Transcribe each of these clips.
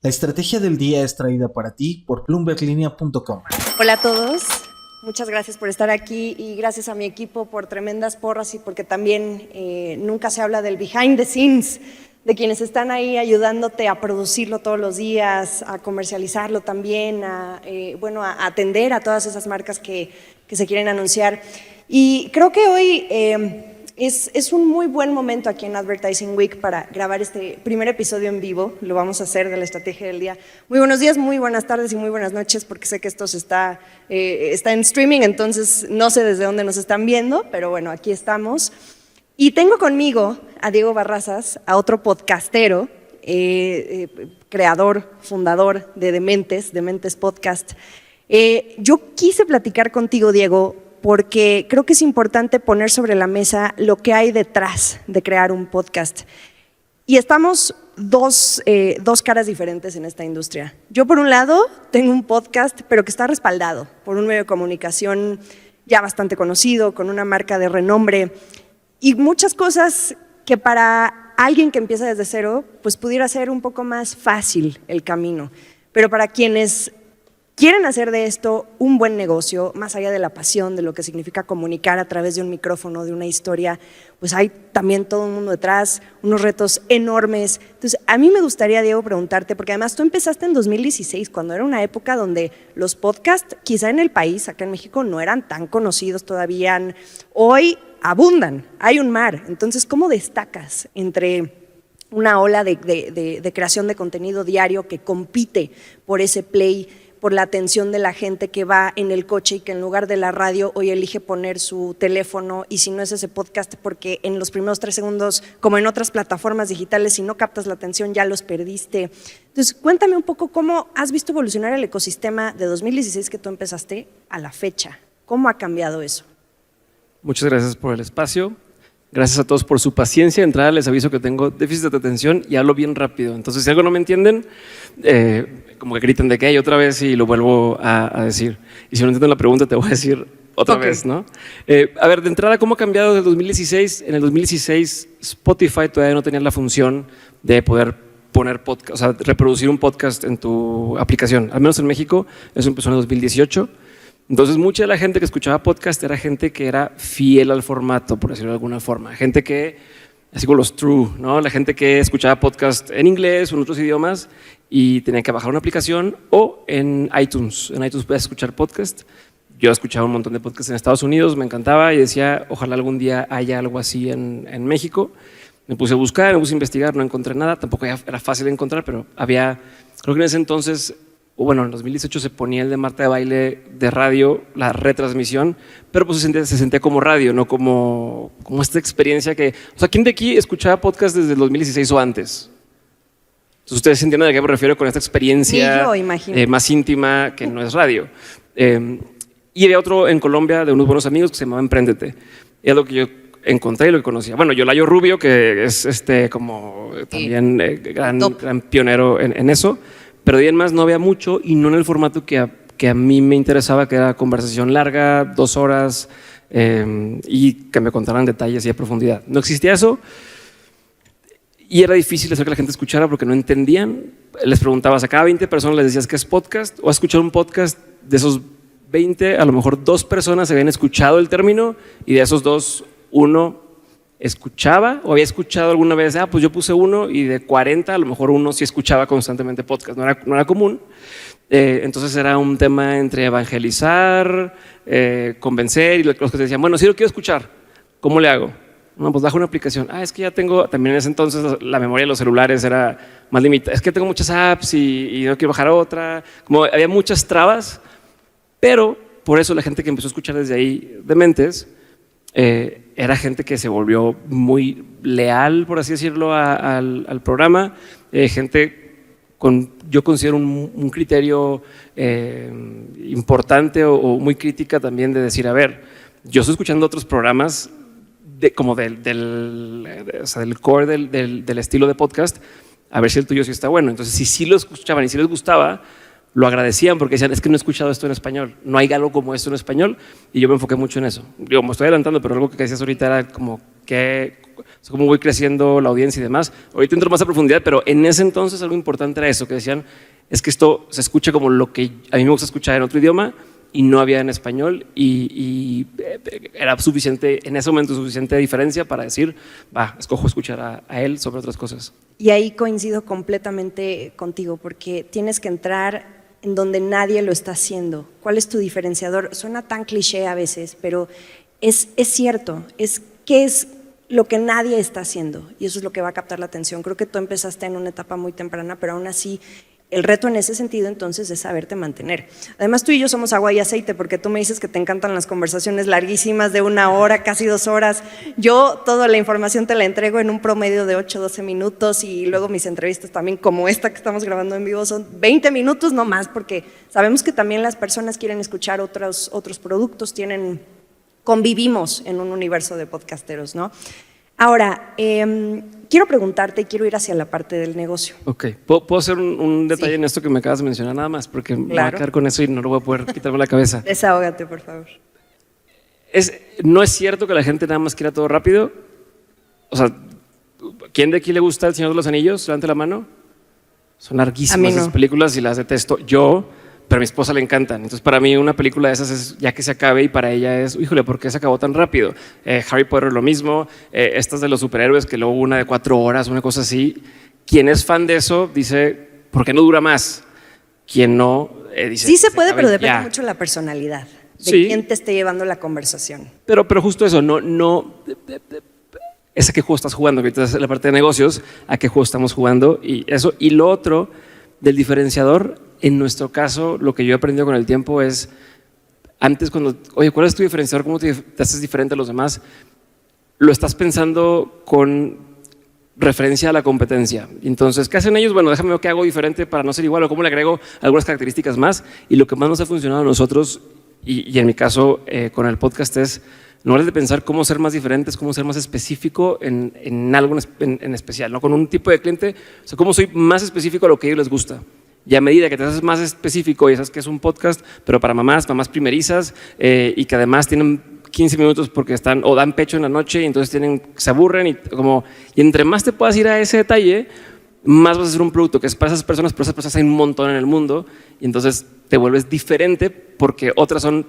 La estrategia del día es traída para ti por bloomberglinea.com. Hola a todos, muchas gracias por estar aquí y gracias a mi equipo por tremendas porras y porque también nunca se habla del behind the scenes, de quienes están ahí ayudándote a producirlo todos los días, a comercializarlo también, a atender a todas esas marcas que se quieren anunciar. Y creo que hoy es un muy buen momento aquí en Advertising Week para grabar este primer episodio en vivo. Lo vamos a hacer de la estrategia del día. Muy buenos días, muy buenas tardes y muy buenas noches, porque sé que esto está en streaming, entonces no sé desde dónde nos están viendo, pero bueno, aquí estamos. Y tengo conmigo a Diego Barrazas, a otro podcastero, creador, fundador de Dementes Podcast. Yo quise platicar contigo, Diego, porque creo que es importante poner sobre la mesa lo que hay detrás de crear un podcast. Y estamos dos caras diferentes en esta industria. Yo, por un lado, tengo un podcast, pero que está respaldado por un medio de comunicación ya bastante conocido, con una marca de renombre, y muchas cosas que para alguien que empieza desde cero, pues pudiera ser un poco más fácil el camino. Pero para quienes quieren hacer de esto un buen negocio, más allá de la pasión, de lo que significa comunicar a través de un micrófono, de una historia, pues hay también todo un mundo detrás, unos retos enormes. Entonces, a mí me gustaría, Diego, preguntarte, porque además tú empezaste en 2016, cuando era una época donde los podcasts, quizá en el país, acá en México, no eran tan conocidos todavía. Hoy abundan, hay un mar. Entonces, ¿cómo destacas entre una ola de creación de contenido diario que compite por ese play, por la atención de la gente que va en el coche y que en lugar de la radio hoy elige poner su teléfono, y si no es ese podcast porque en los primeros 3 segundos, como en otras plataformas digitales, si no captas la atención ya los perdiste? Entonces, cuéntame un poco cómo has visto evolucionar el ecosistema de 2016 que tú empezaste a la fecha. ¿Cómo ha cambiado eso? Muchas gracias por el espacio. Gracias a todos por su paciencia. De entrada les aviso que tengo déficit de atención y hablo bien rápido. Entonces, si algo no me entienden, como que gritan de que hay otra vez y lo vuelvo a decir. Y si no entienden la pregunta, te voy a decir otra vez, ¿no? A ver, de entrada, ¿cómo ha cambiado desde el 2016? En el 2016, Spotify todavía no tenía la función de poder poner podcast, o sea, reproducir un podcast en tu aplicación. Al menos en México, eso empezó en el 2018. Entonces, mucha de la gente que escuchaba podcast era gente que era fiel al formato, por decirlo de alguna forma. Gente que, así como los true, ¿no? La gente que escuchaba podcast en inglés o en otros idiomas y tenía que bajar una aplicación o en iTunes. En iTunes puedes escuchar podcast. Yo escuchaba un montón de podcasts en Estados Unidos, me encantaba y decía, ojalá algún día haya algo así en México. Me puse a buscar, me puse a investigar, no encontré nada. Tampoco era fácil de encontrar, pero había, creo que en ese entonces, bueno, en 2018 se ponía el de Marta de Baile de radio, la retransmisión, pero pues se sentía como radio, no como esta experiencia que… O sea, ¿quién de aquí escuchaba podcast desde el 2016 o antes? Entonces, ustedes entienden a qué me refiero con esta experiencia más íntima que no es radio. Y había otro en Colombia de unos buenos amigos que se llamaba Emprendete. Es lo que yo encontré y lo que conocía. Bueno, Yolayo Rubio, que es como también gran pionero en eso. Pero de ahí en más no había mucho y no en el formato que a mí me interesaba, que era conversación larga, 2 horas y que me contaran detalles y a profundidad. No existía eso y era difícil hacer que la gente escuchara porque no entendían. Les preguntabas a cada 20 personas, les decías qué es podcast o a escuchar un podcast. De esos 20, a lo mejor 2 personas habían escuchado el término y de esos 2, 1 escuchaba o había escuchado alguna vez, pues yo puse 1 y de 40 a lo mejor 1 sí escuchaba constantemente podcast, no era común. Entonces era un tema entre evangelizar, convencer y los que te decían, bueno, sí lo quiero escuchar, ¿cómo le hago? No, pues bajo una aplicación. Es que ya tengo, también en ese entonces la memoria de los celulares era más limitada, es que tengo muchas apps y no quiero bajar otra, como había muchas trabas, pero por eso la gente que empezó a escuchar desde ahí Dementes era gente que se volvió muy leal, por así decirlo, al programa, gente con, yo considero un criterio importante o muy crítica también de decir, a ver, yo estoy escuchando otros programas como del core del estilo de podcast, a ver si el tuyo sí está bueno. Entonces, si sí lo escuchaban y si les gustaba, lo agradecían porque decían, es que no he escuchado esto en español, no hay algo como esto en español, y yo me enfoqué mucho en eso. Digo, me estoy adelantando, pero algo que decías ahorita era como cómo voy creciendo la audiencia y demás. Ahorita entro más a profundidad, pero en ese entonces algo importante era eso, que decían, es que esto se escucha como lo que a mí me gusta escuchar en otro idioma y no había en español y era suficiente, en ese momento suficiente diferencia para decir, escojo escuchar a él sobre otras cosas. Y ahí coincido completamente contigo, porque tienes que entrar en donde nadie lo está haciendo. ¿Cuál es tu diferenciador? Suena tan cliché a veces, pero es cierto, ¿qué es lo que nadie está haciendo? Y eso es lo que va a captar la atención. Creo que tú empezaste en una etapa muy temprana, pero aún así el reto en ese sentido entonces es saberte mantener. Además tú y yo somos agua y aceite, porque tú me dices que te encantan las conversaciones larguísimas de 1 hora, casi 2 horas. Yo toda la información te la entrego en un promedio de 8, 12 minutos y luego mis entrevistas también, como esta que estamos grabando en vivo, son 20 minutos no más, porque sabemos que también las personas quieren escuchar otros productos, convivimos en un universo de podcasteros, ¿no? Ahora, quiero preguntarte y quiero ir hacia la parte del negocio. Ok, ¿puedo hacer un detalle en esto que me acabas de mencionar nada más? Porque me voy a quedar con eso y no lo voy a poder quitarme la cabeza. Desahógate, por favor. No es cierto que la gente nada más quiera todo rápido. O sea, ¿quién de aquí le gusta El Señor de los Anillos? Levante la mano. Son larguísimas esas películas y las detesto. Pero a mi esposa le encantan. Entonces, para mí, una película de esas es ya que se acabe y para ella es, híjole, ¿por qué se acabó tan rápido? Harry Potter lo mismo, estas de los superhéroes, que luego una de 4 horas, una cosa así. Quien es fan de eso dice, ¿por qué no dura más? Quien no, dice... Sí se puede, pero depende mucho de la personalidad, de quién te esté llevando la conversación. Pero justo eso, es a qué juego estás jugando, que ahorita es la parte de negocios, a qué juego estamos jugando y eso. Y lo otro del diferenciador, en nuestro caso, lo que yo he aprendido con el tiempo es, antes cuando, oye, ¿cuál es tu diferenciador? ¿Cómo te haces diferente a los demás? Lo estás pensando con referencia a la competencia. Entonces, ¿qué hacen ellos? Bueno, déjame ver qué hago diferente para no ser igual o cómo le agrego algunas características más. Y lo que más nos ha funcionado a nosotros, y en mi caso con el podcast es, en lugar de pensar cómo ser más diferentes, cómo ser más específico en algo en especial, ¿no? Con un tipo de cliente, o sea, cómo soy más específico a lo que a ellos les gusta. Y a medida que te haces más específico y sabes que es un podcast, pero para mamás primerizas y que además tienen 15 minutos porque están o dan pecho en la noche y entonces se aburren y entre más te puedas ir a ese detalle, más vas a hacer un producto que es para esas personas, pero esas personas hay un montón en el mundo y entonces te vuelves diferente porque otras son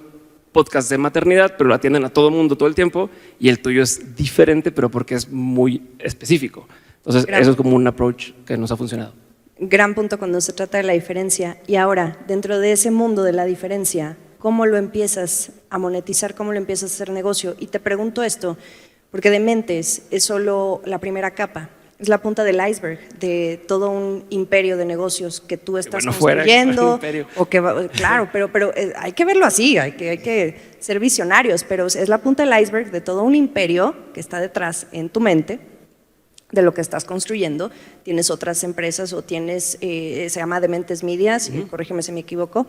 podcasts de maternidad, pero lo atienden a todo el mundo todo el tiempo y el tuyo es diferente, pero porque es muy específico. Entonces eso es como un approach que nos ha funcionado. Gran punto cuando se trata de la diferencia. Y ahora, dentro de ese mundo de la diferencia, ¿cómo lo empiezas a monetizar? ¿Cómo lo empiezas a hacer negocio? Y te pregunto esto, porque Dementes es solo la primera capa, es la punta del iceberg de todo un imperio de negocios que tú estás construyendo. Claro, pero hay que verlo así, hay que ser visionarios, pero es la punta del iceberg de todo un imperio que está detrás en tu mente de lo que estás construyendo. Tienes otras empresas o tienes, se llama Dementes Medias, corrígeme si me equivoco,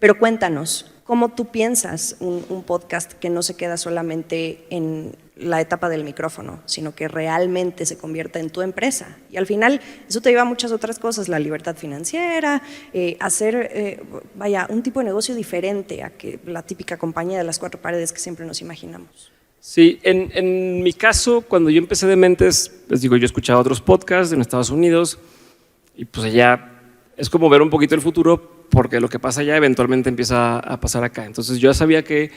pero cuéntanos, ¿cómo tú piensas un podcast que no se queda solamente en la etapa del micrófono, sino que realmente se convierta en tu empresa? Y al final eso te lleva a muchas otras cosas, la libertad financiera, hacer, un tipo de negocio diferente a que la típica compañía de las 4 paredes que siempre nos imaginamos. Sí, en mi caso, cuando yo empecé Dementes, les digo, yo escuchaba otros podcasts en Estados Unidos y pues allá es como ver un poquito el futuro porque lo que pasa allá eventualmente empieza a pasar acá. Entonces yo ya sabía que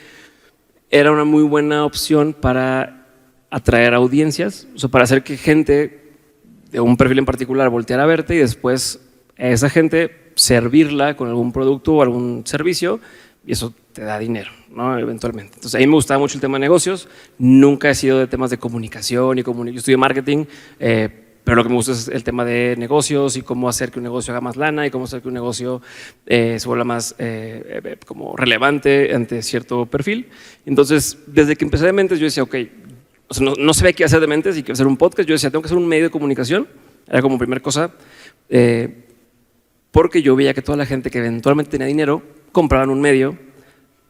era una muy buena opción para atraer audiencias, o sea, para hacer que gente de un perfil en particular volteara a verte y después a esa gente servirla con algún producto o algún servicio y eso te da dinero, ¿no? Eventualmente. Entonces a mí me gustaba mucho el tema de negocios, nunca he sido de temas de comunicación y yo estudié marketing, pero lo que me gusta es el tema de negocios y cómo hacer que un negocio haga más lana y cómo hacer que un negocio se vuelva más como relevante ante cierto perfil. Entonces, desde que empecé Dementes, yo decía, ok, o sea, no sabía qué hacer Dementes y qué hacer un podcast. Yo decía, tengo que hacer un medio de comunicación. Era como primera cosa, porque yo veía que toda la gente que eventualmente tenía dinero compraban un medio,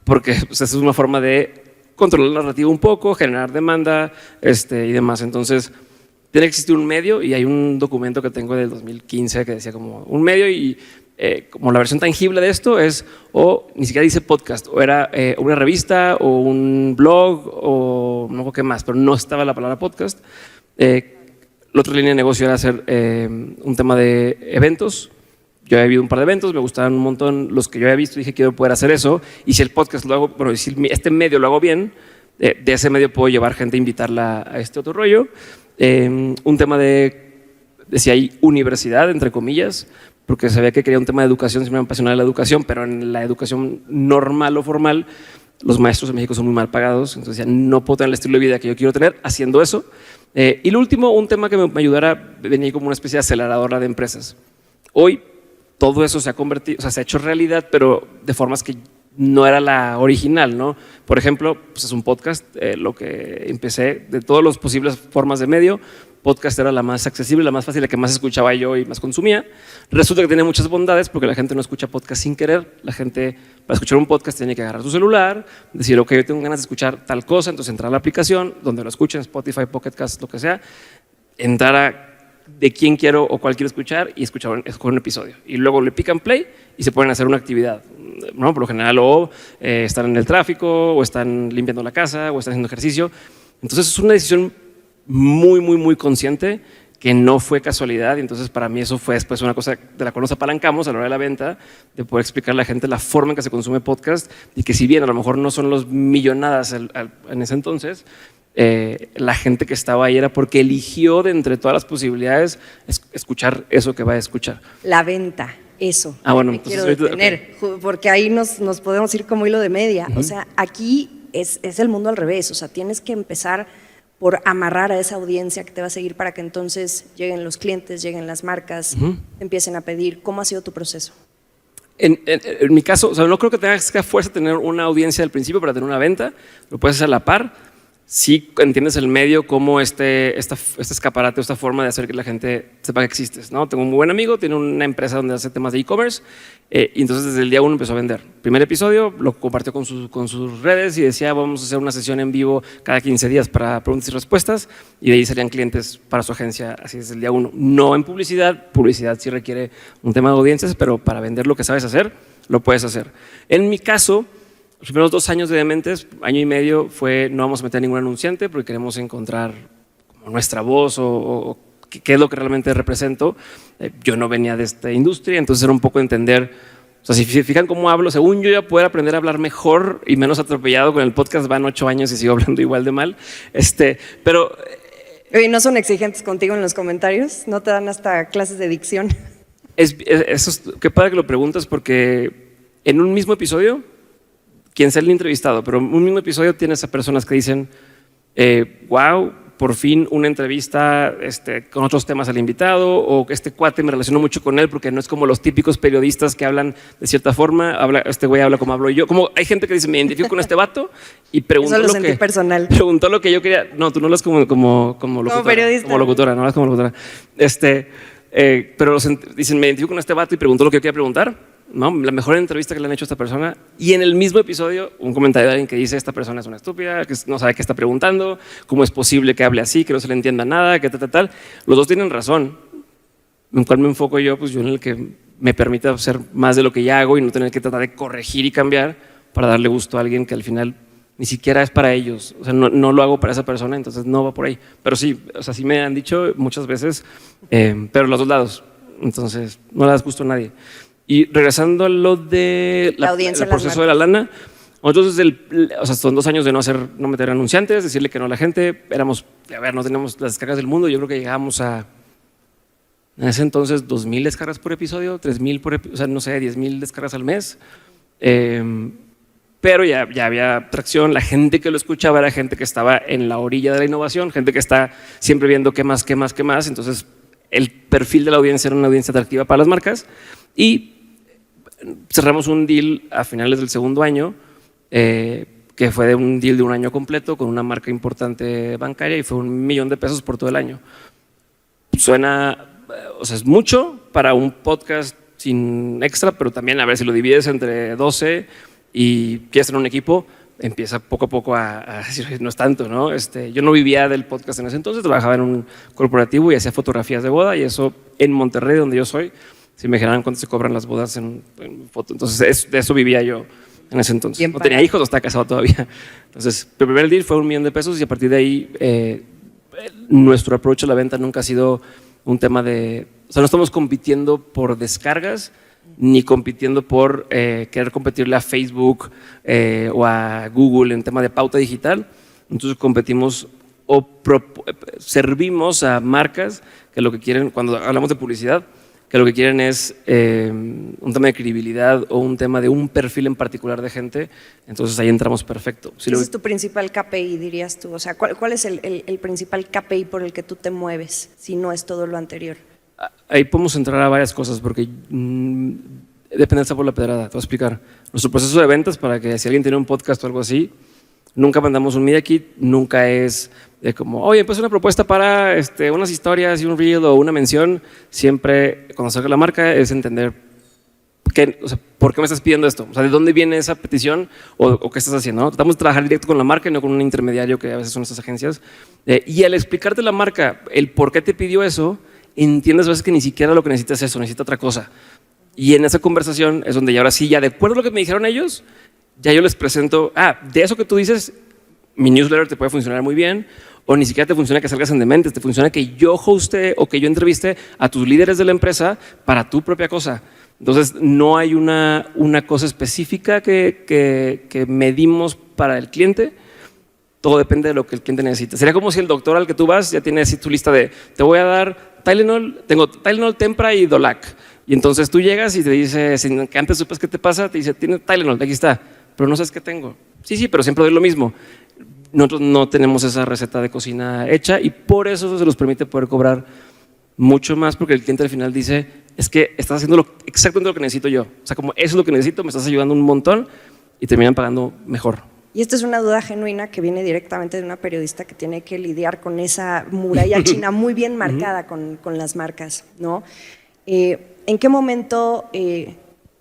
porque pues, esa es una forma de controlar la narrativa un poco, generar demanda y demás. Entonces, tiene que existir un medio y hay un documento que tengo del 2015 que decía como un medio y como la versión tangible de esto es, o ni siquiera dice podcast, o era una revista o un blog o no sé qué más, pero no estaba la palabra podcast. La otra línea de negocio era hacer un tema de eventos. Yo había vivido un par de eventos, me gustaban un montón los que yo había visto, dije quiero poder hacer eso, y si el podcast lo hago, bueno, si este medio lo hago bien, de ese medio puedo llevar gente a invitarla a este otro rollo. Un tema de si hay universidad, entre comillas, porque sabía que quería un tema de educación, siempre me apasionaba la educación, pero en la educación normal o formal, los maestros en México son muy mal pagados, entonces ya no puedo tener el estilo de vida que yo quiero tener haciendo eso. Y lo último, un tema que me ayudara, venía como una especie de aceleradora de empresas. Hoy todo eso se ha convertido, o sea, se ha hecho realidad, pero de formas que no era la original, ¿no? Por ejemplo, pues es un podcast, lo que empecé de todas las posibles formas de medio, podcast era la más accesible, la más fácil, la que más escuchaba yo y más consumía. Resulta que tiene muchas bondades porque la gente no escucha podcast sin querer. La gente, para escuchar un podcast, tiene que agarrar su celular, decir, ok, yo tengo ganas de escuchar tal cosa, entonces entrar a la aplicación, donde lo escuchen, Spotify, Pocket Cast, lo que sea, entrar a de quién quiero o cuál quiero escuchar y escuchar un episodio. Y luego le pican play y se pueden hacer una actividad, ¿no? Por lo general o están en el tráfico o están limpiando la casa o están haciendo ejercicio. Entonces es una decisión muy, muy, muy consciente que no fue casualidad, y entonces para mí eso fue después una cosa de la cual nos apalancamos a la hora de la venta, de poder explicarle a la gente la forma en que se consume podcast y que si bien a lo mejor no son los millonadas en ese entonces, la gente que estaba ahí era porque eligió de entre todas las posibilidades escuchar eso que va a escuchar. La venta, eso. Bueno, me quiero detener, porque ahí nos podemos ir como hilo de media. O sea, aquí es el mundo al revés. O sea, tienes que empezar por amarrar a esa audiencia que te va a seguir para que entonces lleguen los clientes, lleguen las marcas, empiecen a pedir. ¿Cómo ha sido tu proceso? En mi caso, o sea, no creo que tengas que a fuerza tener una audiencia al principio para tener una venta, lo puedes hacer a la par. Sí entiendes el medio como este escaparate, esta forma de hacer que la gente sepa que existes, ¿no? Tengo un muy buen amigo, tiene una empresa donde hace temas de e-commerce, y entonces desde el día 1 empezó a vender. Primer episodio lo compartió con sus redes y decía vamos a hacer una sesión en vivo cada 15 días para preguntas y respuestas, y de ahí salían clientes para su agencia así desde el día 1. No en publicidad sí requiere un tema de audiencias, pero para vender lo que sabes hacer, lo puedes hacer. En mi caso, los primeros 2 años de Dementes, año y medio, fue no vamos a meter ningún anunciante porque queremos encontrar como nuestra voz o qué es lo que realmente represento. Yo no venía de esta industria, entonces era un poco entender, o sea, si se fijan cómo hablo, según yo ya poder aprender a hablar mejor y menos atropellado, con el podcast van 8 años y sigo hablando igual de mal, pero... Oye, ¿no son exigentes contigo en los comentarios? ¿No te dan hasta clases de dicción? Qué padre que lo preguntas porque en un mismo episodio, quien sea el entrevistado, pero un mismo episodio tienes a personas que dicen, wow, por fin una entrevista con otros temas al invitado, o este cuate me relacionó mucho con él porque no es como los típicos periodistas que hablan de cierta forma, este güey habla como hablo yo. Como hay gente que dice, me identifico con este vato y preguntó Eso lo sentí personal. Preguntó lo que yo quería. No, tú no hablas como locutora. Como periodista. Como locutora, no hablas como locutora. Pero dicen, me identifico con este vato y preguntó lo que yo quería preguntar. ¿No? La mejor entrevista que le han hecho a esta persona, y en el mismo episodio un comentario de alguien que dice esta persona es una estúpida, que no sabe qué está preguntando, cómo es posible que hable así, que no se le entienda nada, que tal. Los dos tienen razón. ¿En cuál me enfoco yo? Pues yo en el que me permita hacer más de lo que ya hago y no tener que tratar de corregir y cambiar para darle gusto a alguien que al final ni siquiera es para ellos. O sea, no lo hago para esa persona, entonces no va por ahí. Pero sí, o sea, sí me han dicho muchas veces, pero los dos lados. Entonces no le das gusto a nadie. Y regresando a lo de el proceso de la lana, nosotros son 2 años de no meter anunciantes, decirle que no a la gente. No teníamos las descargas del mundo. Yo creo que llegábamos a, en ese entonces, 2,000 descargas por episodio, 3,000 por episodio, o sea, no sé, 10,000 descargas al mes. Pero ya había tracción. La gente que lo escuchaba era gente que estaba en la orilla de la innovación, gente que está siempre viendo qué más. Entonces, el perfil de la audiencia era una audiencia atractiva para las marcas. Y cerramos un deal a finales del segundo año, que fue un deal de 1 año completo con una marca importante bancaria y fue $1 millón por todo el año. Suena, o sea, es mucho para un podcast sin extra, pero también a ver si lo divides entre 12 y quieres tener un equipo, empieza poco a poco a decir, no es tanto, ¿no? Yo no vivía del podcast en ese entonces, trabajaba en un corporativo y hacía fotografías de boda, y eso en Monterrey, donde yo soy, si me dijeran cuánto se cobran las bodas en foto. Entonces, de eso vivía yo en ese entonces. No tenía hijos, no estaba casado todavía. Entonces, el primer deal fue $1 millón y a partir de ahí nuestro approach a la venta nunca ha sido un tema de, o sea, no estamos compitiendo por descargas ni compitiendo por querer competirle a Facebook o a Google en tema de pauta digital. Entonces competimos o servimos a marcas que lo que quieren, cuando hablamos de publicidad, que lo que quieren es un tema de credibilidad o un tema de un perfil en particular de gente. Entonces ahí entramos perfecto. Ese es tu principal KPI, dirías tú. O sea, ¿cuál es el principal KPI por el que tú te mueves, si no es todo lo anterior? Ahí podemos entrar a varias cosas porque depende del sabor de la pedrada. Te voy a explicar. Nuestro proceso de ventas, para que si alguien tiene un podcast o algo así, nunca mandamos un media kit, nunca es de como, oye, pues una propuesta para unas historias y un reel o una mención. Siempre, cuando salga la marca, es entender o sea, por qué me estás pidiendo esto. O sea, de dónde viene esa petición o qué estás haciendo, ¿no? Tratamos de trabajar directo con la marca y no con un intermediario que a veces son estas agencias. Y al explicarte la marca el por qué te pidió eso, entiendes a veces que ni siquiera lo que necesitas es eso, necesita otra cosa. Y en esa conversación es donde ya ahora sí, ya de acuerdo a lo que me dijeron ellos, ya yo les presento, de eso que tú dices, mi newsletter te puede funcionar muy bien, o ni siquiera te funciona que salgas en Dementes, te funciona que yo hoste o que yo entreviste a tus líderes de la empresa para tu propia cosa. Entonces, no hay una cosa específica que medimos para el cliente. Todo depende de lo que el cliente necesita. Sería como si el doctor al que tú vas ya tiene así tu lista de, te voy a dar Tylenol, tengo Tylenol, Tempra y Dolac. Y entonces tú llegas y te dice, sin que antes supes qué te pasa, te dice, tiene Tylenol, aquí está, pero no sabes qué tengo. Sí, pero siempre doy lo mismo. Nosotros no tenemos esa receta de cocina hecha y por eso se nos permite poder cobrar mucho más, porque el cliente al final dice, es que estás haciendo exactamente lo que necesito yo. O sea, como eso es lo que necesito, me estás ayudando un montón y terminan pagando mejor. Y esta es una duda genuina que viene directamente de una periodista que tiene que lidiar con esa muralla china muy bien marcada con las marcas, ¿no? ¿En qué momento,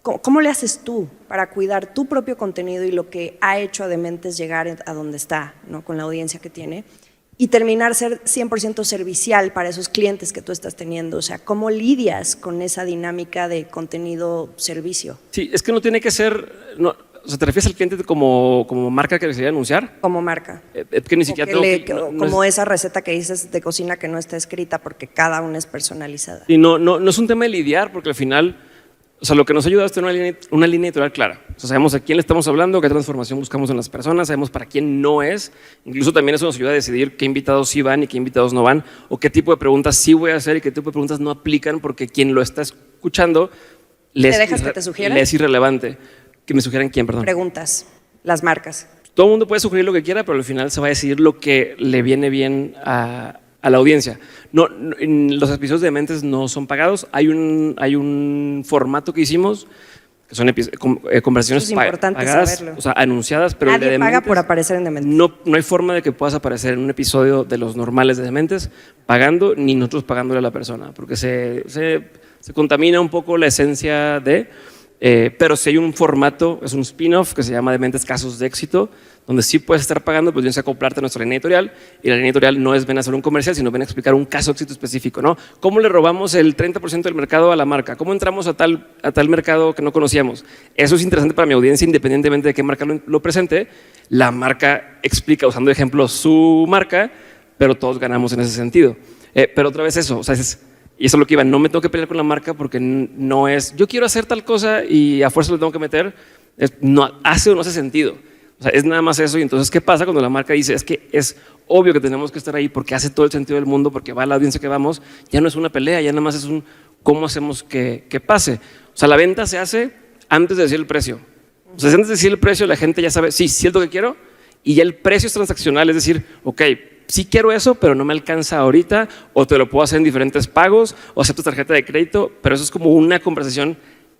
cómo le haces tú para cuidar tu propio contenido y lo que ha hecho a Dementes llegar a donde está, ¿no? Con la audiencia que tiene, y terminar ser 100% servicial para esos clientes que tú estás teniendo? O sea, ¿cómo lidias con esa dinámica de contenido-servicio? Sí, es que no tiene que ser... No, o sea, ¿te refieres al cliente como marca que desearía anunciar? Como marca. Que ni siquiera como esa receta que dices de cocina que no está escrita porque cada una es personalizada. Y no es un tema de lidiar, porque al final, o sea, lo que nos ayuda es tener una línea editorial clara. O sea, sabemos a quién le estamos hablando, qué transformación buscamos en las personas, sabemos para quién no es. Incluso también eso nos ayuda a decidir qué invitados sí van y qué invitados no van, o qué tipo de preguntas sí voy a hacer y qué tipo de preguntas no aplican, porque quien lo está escuchando ¿Te dejas que te sugieran? Le es irrelevante. Que me sugieran quién, perdón. Preguntas, las marcas. Todo el mundo puede sugerir lo que quiera, pero al final se va a decidir lo que le viene bien a la audiencia. Los episodios de Dementes no son pagados. Hay un formato que hicimos que son conversaciones pagadas, saberlo. O sea, anunciadas, pero nadie el de Dementes, paga por aparecer en Dementes. No hay forma de que puedas aparecer en un episodio de los normales de Dementes pagando, ni nosotros pagándole a la persona, porque se contamina un poco la esencia de... pero si hay un formato, es un spin-off que se llama Dementes Casos de Éxito, donde sí puedes estar pagando, pues tienes que acoplarte a nuestra línea editorial, y la línea editorial no es ven a hacer un comercial, sino ven a explicar un caso de éxito específico, ¿no? ¿Cómo le robamos el 30% del mercado a la marca? ¿Cómo entramos a tal mercado que no conocíamos? Eso es interesante para mi audiencia, independientemente de qué marca lo presente. La marca explica, usando ejemplos, su marca, pero todos ganamos en ese sentido. Pero otra vez eso, o sea, y eso es lo que iba, no me tengo que pelear con la marca porque no es, yo quiero hacer tal cosa y a fuerza lo tengo que meter, no hace o no hace sentido. O sea, es nada más eso. Y entonces, ¿qué pasa cuando la marca dice, es que es obvio que tenemos que estar ahí porque hace todo el sentido del mundo, porque va a la audiencia que vamos? Ya no es una pelea, ya nada más es un cómo hacemos que pase. O sea, la venta se hace antes de decir el precio. O sea, antes de decir el precio, la gente ya sabe, sí es lo que quiero, y ya el precio es transaccional, es decir, ok, sí quiero eso, pero no me alcanza ahorita, o te lo puedo hacer en diferentes pagos, o acepto tarjeta de crédito, pero eso es como una conversación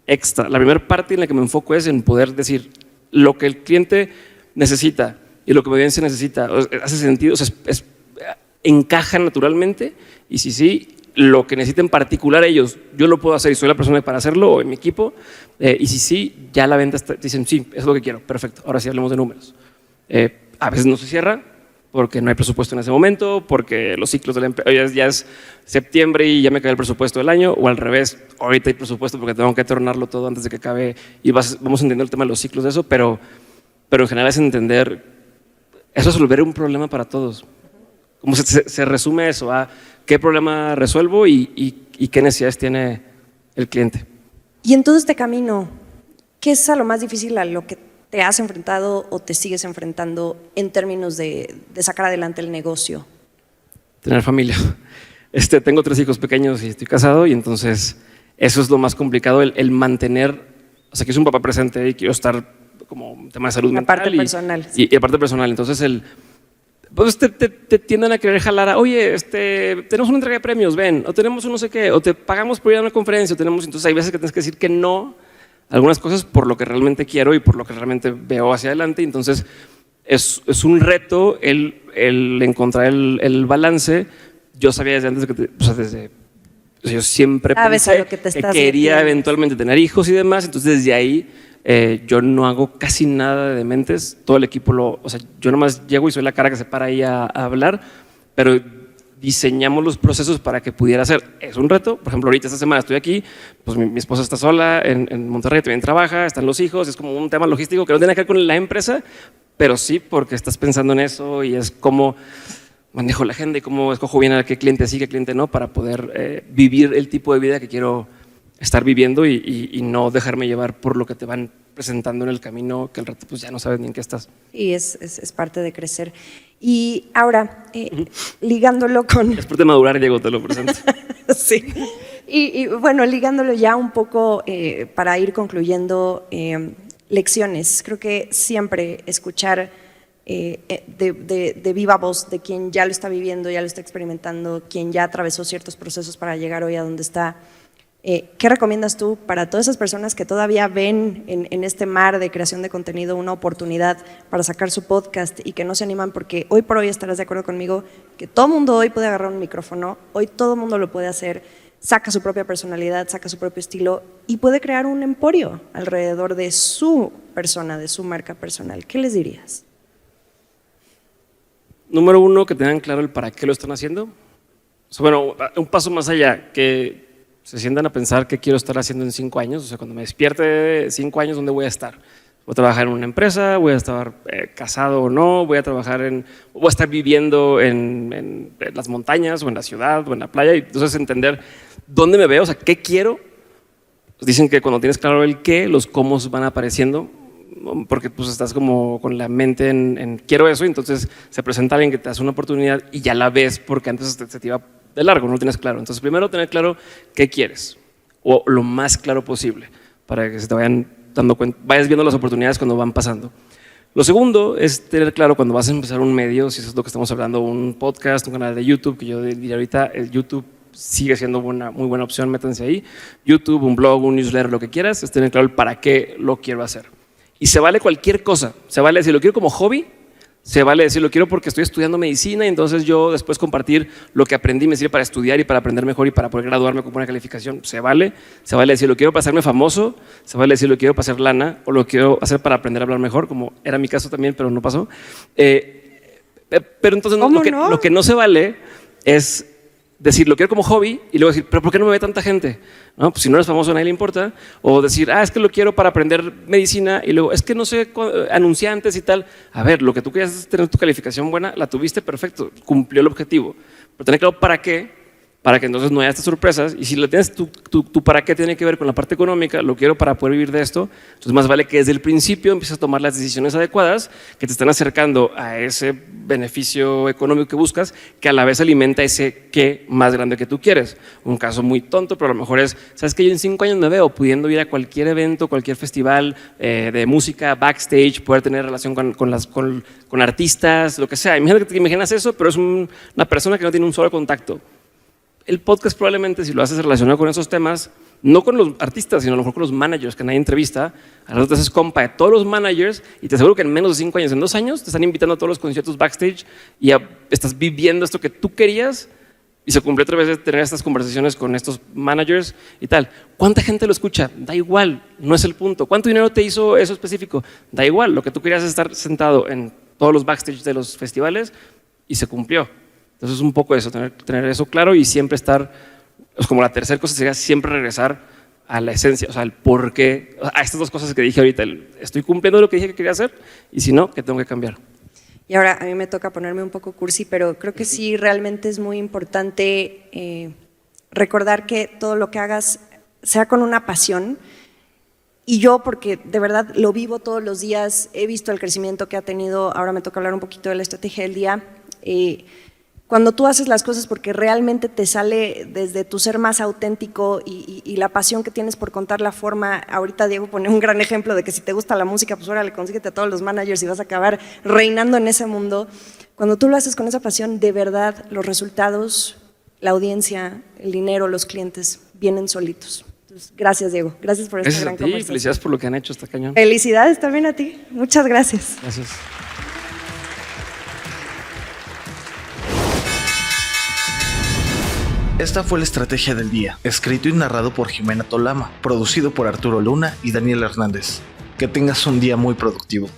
extra. La primera parte en la que me enfoco es en poder decir lo que el cliente necesita y lo que mi audiencia necesita, hace sentido, o sea, encaja naturalmente, y si sí, lo que necesiten en particular ellos, yo lo puedo hacer y soy la persona para hacerlo, o en mi equipo, y si sí, ya la venta dicen, sí, es lo que quiero, perfecto, ahora sí hablemos de números. A veces no se cierra, porque no hay presupuesto en ese momento, porque los ciclos de la empresa ya es septiembre y ya me cae el presupuesto del año, o al revés, ahorita hay presupuesto porque tengo que tornarlo todo antes de que acabe, y vamos a entender el tema de los ciclos de eso, pero en general es entender, es resolver un problema para todos. como se resume eso, a qué problema resuelvo y qué necesidades tiene el cliente. Y en todo este camino, ¿qué es a lo más difícil a lo que te has enfrentado o te sigues enfrentando en términos de sacar adelante el negocio? Tener familia. Tengo 3 hijos pequeños y estoy casado, y entonces eso es lo más complicado, el mantener, o sea, que soy un papá presente y quiero estar como un tema de salud mental. Aparte personal. Y aparte personal. Entonces, pues te tienden a querer jalar a, oye, tenemos una entrega de premios, ven, o tenemos un no sé qué, o te pagamos por ir a una conferencia, entonces hay veces que tienes que decir que no a algunas cosas por lo que realmente quiero y por lo que realmente veo hacia adelante. Entonces, es un reto el encontrar el balance. Yo sabía desde antes yo siempre pensé que quería eventualmente tener hijos y demás, entonces desde ahí yo no hago casi nada de dementes, todo el equipo o sea, yo nomás llego y soy la cara que se para ahí a hablar, pero diseñamos los procesos para que pudiera ser. Es un reto, por ejemplo, ahorita esta semana estoy aquí, pues mi esposa está sola en Monterrey, también trabaja, están los hijos, es como un tema logístico que no tiene que ver con la empresa, pero sí porque estás pensando en eso y es cómo manejo la agenda y cómo escojo bien a qué cliente sí, qué cliente no, para poder vivir el tipo de vida que quiero estar viviendo y no dejarme llevar por lo que te van presentando en el camino, que al rato pues ya no sabes ni en qué estás. Y es parte de crecer. Y ahora, ligándolo con... Es parte de madurar, Diego, te lo presento. Sí. Y bueno, ligándolo ya un poco para ir concluyendo, lecciones. Creo que siempre escuchar de viva voz de quien ya lo está viviendo, ya lo está experimentando, quien ya atravesó ciertos procesos para llegar hoy a donde está. ¿Qué recomiendas tú para todas esas personas que todavía ven en este mar de creación de contenido una oportunidad para sacar su podcast y que no se animan? Porque hoy por hoy estarás de acuerdo conmigo que todo el mundo hoy puede agarrar un micrófono, hoy todo el mundo lo puede hacer, saca su propia personalidad, saca su propio estilo y puede crear un emporio alrededor de su persona, de su marca personal. ¿Qué les dirías? Número 1, que tengan claro el para qué lo están haciendo. O sea, bueno, un paso más allá, que se sientan a pensar qué quiero estar haciendo en 5 años. O sea, cuando me despierte 5 años, ¿dónde voy a estar? Voy a trabajar en una empresa, voy a estar casado o no, voy a estar viviendo en las montañas o en la ciudad o en la playa. Y entonces entender dónde me veo, o sea, qué quiero. Pues dicen que cuando tienes claro el qué, los cómo van apareciendo, porque pues estás como con la mente en quiero eso, y entonces se presenta alguien que te hace una oportunidad y ya la ves porque antes se te iba de largo, no lo tienes claro. Entonces primero tener claro qué quieres o lo más claro posible para que se te vayan dando cuenta, vayas viendo las oportunidades cuando van pasando. Lo segundo es tener claro cuando vas a empezar un medio, si eso es lo que estamos hablando, un podcast, un canal de YouTube, que yo diría ahorita, el YouTube sigue siendo una muy buena opción, métanse ahí. YouTube, un blog, un newsletter, lo que quieras, es tener claro el para qué lo quiero hacer. Y se vale cualquier cosa, se vale decir, lo quiero como hobby, se vale decir, lo quiero porque estoy estudiando medicina y entonces yo después compartir lo que aprendí me sirve para estudiar y para aprender mejor y para poder graduarme con buena calificación. Se vale decir, lo quiero para hacerme famoso, se vale decir, lo quiero para hacer lana o lo quiero hacer para aprender a hablar mejor, como era mi caso también, pero no pasó. Pero entonces lo que no se vale es decir, lo quiero como hobby y luego decir, pero ¿por qué no me ve tanta gente? ¿No? Pues si no eres famoso a nadie le importa. O decir, es que lo quiero para aprender medicina y luego, es que no sé, anunciantes y tal. A ver, lo que tú querías es tener tu calificación buena, la tuviste perfecto, cumplió el objetivo. Pero tener claro para qué, para que entonces no haya estas sorpresas. Y si lo tienes, tu para qué tiene que ver con la parte económica, lo quiero para poder vivir de esto, entonces más vale que desde el principio empieces a tomar las decisiones adecuadas que te están acercando a ese beneficio económico que buscas, que a la vez alimenta ese qué más grande que tú quieres. Un caso muy tonto, pero a lo mejor es, ¿sabes qué? Yo en 5 años me veo pudiendo ir a cualquier evento, cualquier festival de música, backstage, poder tener relación con artistas, lo que sea. Imagínate que te imaginas eso, pero es una persona que no tiene un solo contacto. El podcast probablemente, si lo haces relacionado con esos temas, no con los artistas, sino a lo mejor con los managers que nadie entrevista, a lo mejor te haces compa de todos los managers y te aseguro que en menos de 5 años, en 2 años, te están invitando a todos los conciertos backstage y ya estás viviendo esto que tú querías y se cumple otra vez de tener estas conversaciones con estos managers y tal. ¿Cuánta gente lo escucha? Da igual, no es el punto. ¿Cuánto dinero te hizo eso específico? Da igual, lo que tú querías es estar sentado en todos los backstage de los festivales y se cumplió. Entonces es un poco eso, tener eso claro y siempre estar, es como la tercera cosa sería siempre regresar a la esencia, o sea, el por qué, a estas 2 cosas que dije ahorita, estoy cumpliendo lo que dije que quería hacer y si no, ¿qué tengo que cambiar? Y ahora a mí me toca ponerme un poco cursi, pero creo que sí, realmente es muy importante recordar que todo lo que hagas sea con una pasión. Y yo, porque de verdad lo vivo todos los días, he visto el crecimiento que ha tenido, ahora me toca hablar un poquito de la estrategia del día. Cuando tú haces las cosas porque realmente te sale desde tu ser más auténtico y la pasión que tienes por contar la forma, ahorita Diego pone un gran ejemplo de que si te gusta la música, pues órale, consíguete a todos los managers y vas a acabar reinando en ese mundo. Cuando tú lo haces con esa pasión, de verdad, los resultados, la audiencia, el dinero, los clientes, vienen solitos. Entonces, gracias, Diego. Gracias por esta gran conversación. Felicidades por lo que han hecho, está cañón. Felicidades también a ti. Muchas gracias. Gracias. Esta fue la estrategia del día, escrito y narrado por Jimena Tolama, producido por Arturo Luna y Daniel Hernández. Que tengas un día muy productivo.